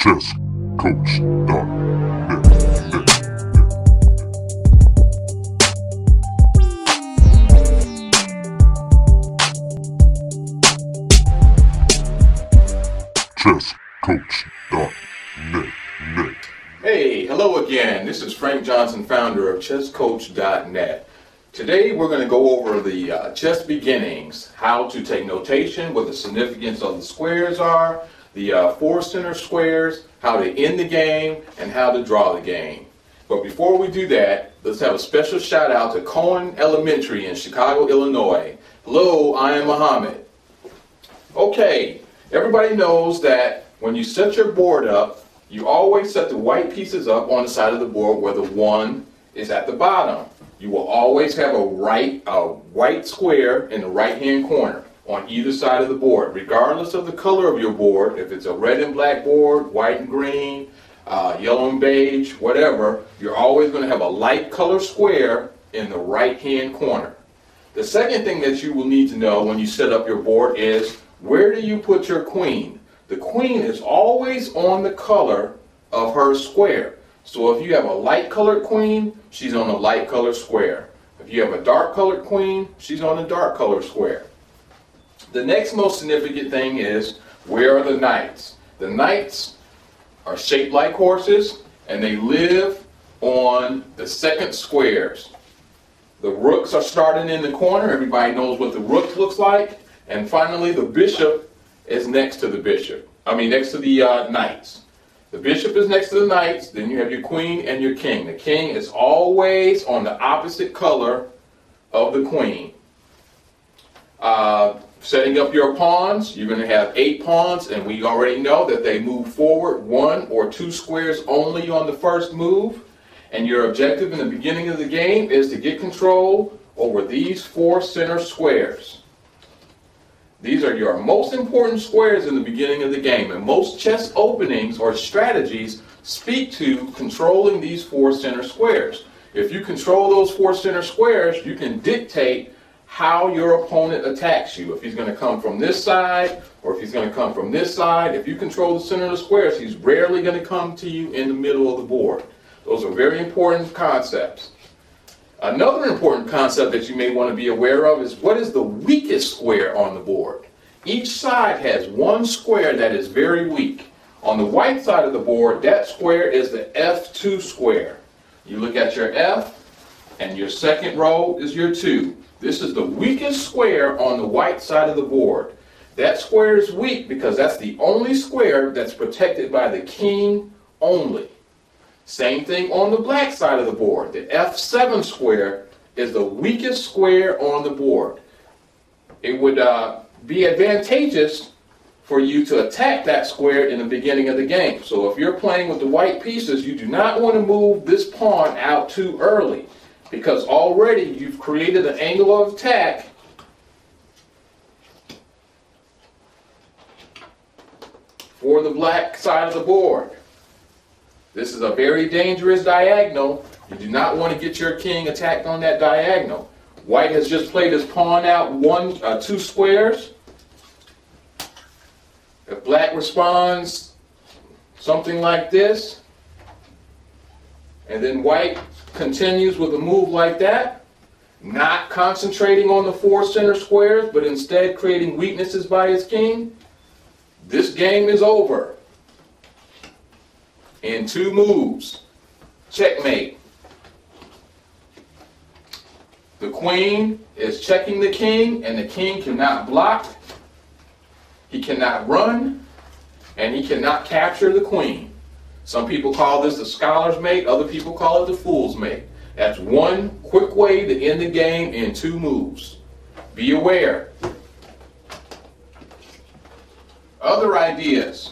chesscoach.net. Hey, hello again. This is Frank Johnson, founder of chesscoach.net. Today we're going to go over the chess beginnings, how to take notation, what the significance of the squares are, the four center squares, how to end the game, and how to draw the game. But before we do that, let's have a special shout out to Cohen Elementary in Chicago, Illinois. Hello, I am Muhammad. Okay, everybody knows that when you set your board up, you always set the white pieces up on the side of the board where the 1 is at the bottom. You will always have a white square in the right-hand corner on either side of the board, regardless of the color of your board. If it's a red and black board, white and green, yellow and beige, whatever, you're always going to have a light color square in the right-hand corner. The second thing that you will need to know when you set up your board is, where do you put your queen? The queen is always on the color of her square. So if you have a light colored queen, she's on a light colored square. If you have a dark colored queen, she's on a dark colored square. The next most significant thing is, where are the knights? The knights are shaped like horses, and they live on the second squares. The rooks are starting in the corner. Everybody knows what the rook looks like. And finally, the bishop is next to the next to the knights. The bishop is next to the knights, then you have your queen and your king. The king is always on the opposite color of the queen. Setting up your pawns, you're going to have 8 pawns, and we already know that they move forward 1 or 2 squares only on the first move. And your objective in the beginning of the game is to get control over these 4 center squares. These are your most important squares in the beginning of the game, and most chess openings or strategies speak to controlling these 4 center squares. If you control those 4 center squares, you can dictate how your opponent attacks you. If he's going to come from this side, or if he's going to come from this side. If you control the center of the squares, he's rarely going to come to you in the middle of the board. Those are very important concepts. Another important concept that you may want to be aware of is, what is the weakest square on the board? Each side has one square that is very weak. On the white side of the board, that square is the F2 square. You look at your F, and your second row is your 2. This is the weakest square on the white side of the board. That square is weak because that's the only square that's protected by the king only. Same thing on the black side of the board. The F7 square is the weakest square on the board. It would be advantageous for you to attack that square in the beginning of the game. So if you're playing with the white pieces, you do not want to move this pawn out too early, because already you've created an angle of attack for the black side of the board. This is a very dangerous diagonal. You do not want to get your king attacked on that diagonal. White has just played his pawn out 2 squares. If black responds something like this, and then white continues with a move like that, not concentrating on the 4 center squares, but instead creating weaknesses by his king, this game is over. In 2 moves. Checkmate. The queen is checking the king, and the king cannot block, he cannot run, and he cannot capture the queen. Some people call this the scholar's mate, other people call it the fool's mate. That's one quick way to end the game in 2 moves. Be aware. Other ideas.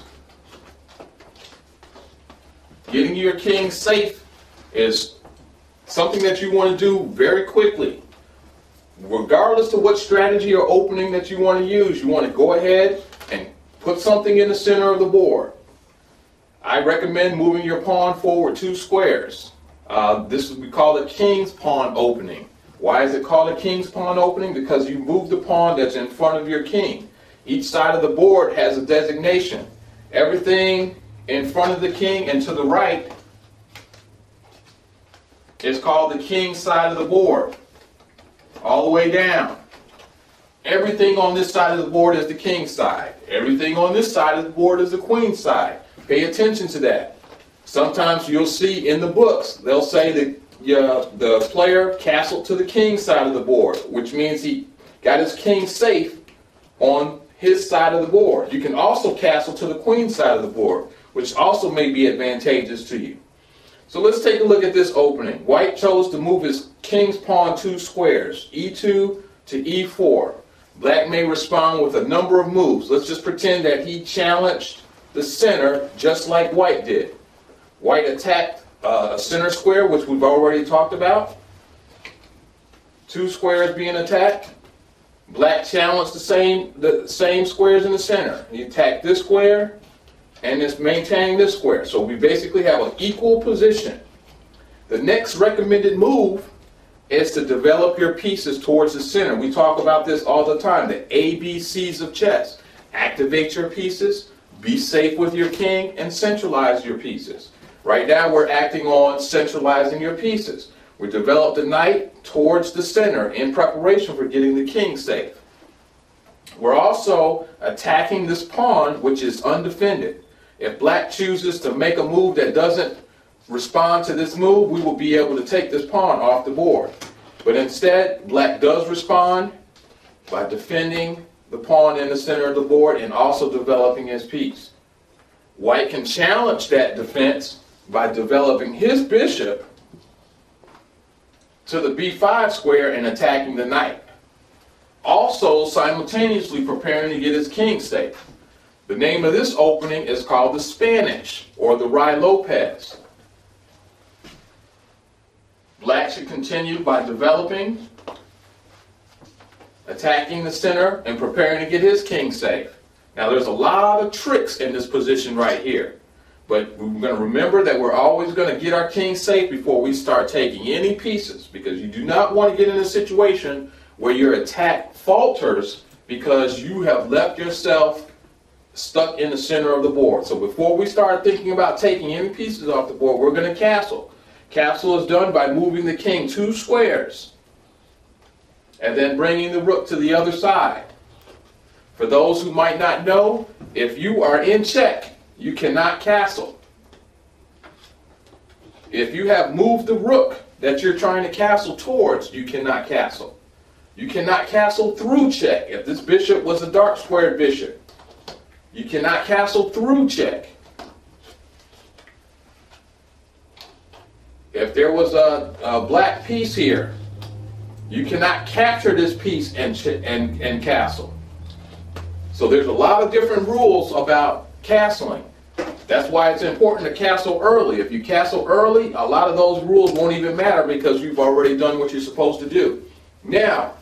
Getting your king safe is something that you want to do very quickly. Regardless of what strategy or opening that you want to use, you want to go ahead and put something in the center of the board. I recommend moving your pawn forward 2 squares. We call it king's pawn opening. Why is it called a king's pawn opening? Because you move the pawn that's in front of your king. Each side of the board has a designation. Everything in front of the king and to the right is called the king's side of the board, all the way down. Everything on this side of the board is the king's side. Everything on this side of the board is the queen's side. Pay attention to that. Sometimes you'll see in the books, they'll say that the player castled to the king's side of the board, which means he got his king safe on his side of the board. You can also castle to the queen's side of the board, which also may be advantageous to you. So let's take a look at this opening. White chose to move his king's pawn 2 squares, e2 to e4. Black may respond with a number of moves. Let's just pretend that he challenged the center just like white did. White attacked a center square, which we've already talked about. 2 squares being attacked. Black challenged the same squares in the center. He attacked this square and is maintaining this square. So we basically have an equal position. The next recommended move is to develop your pieces towards the center. We talk about this all the time, the ABCs of chess. Activate your pieces, be safe with your king, and centralize your pieces. Right now we're acting on centralizing your pieces. We develop the knight towards the center in preparation for getting the king safe. We're also attacking this pawn, which is undefended. If black chooses to make a move that doesn't respond to this move, we will be able to take this pawn off the board. But instead, black does respond by defending the pawn in the center of the board and also developing his piece. White can challenge that defense by developing his bishop to the b5 square and attacking the knight. Also simultaneously preparing to get his king safe. The name of this opening is called the Spanish, or the Ruy Lopez. Black should continue by developing, attacking the center, and preparing to get his king safe. Now there's a lot of tricks in this position right here. But we're going to remember that we're always going to get our king safe before we start taking any pieces, because you do not want to get in a situation where your attack falters because you have left yourself stuck in the center of the board. So before we start thinking about taking any pieces off the board, we're going to castle. Castle is done by moving the king 2 squares and then bringing the rook to the other side. For those who might not know, if you are in check, you cannot castle. If you have moved the rook that you're trying to castle towards, you cannot castle. You cannot castle through check. If this bishop was a dark squared bishop, you cannot castle through check. If there was a black piece here, you cannot capture this piece and castle. So there's a lot of different rules about castling. That's why it's important to castle early. If you castle early, a lot of those rules won't even matter because you've already done what you're supposed to do. Now,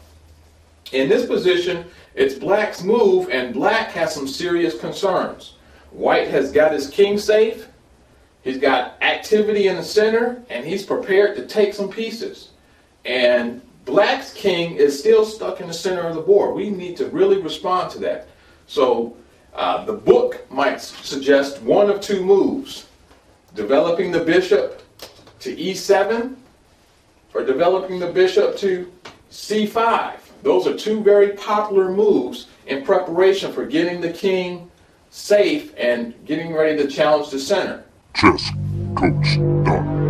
in this position, it's black's move, and black has some serious concerns. White has got his king safe, he's got activity in the center, and he's prepared to take some pieces. And black's king is still stuck in the center of the board. We need to really respond to that. So the book might suggest one of 2 moves: developing the bishop to e7 or developing the bishop to c5. Those are 2 very popular moves in preparation for getting the king safe and getting ready to challenge the center. ChessCoach.net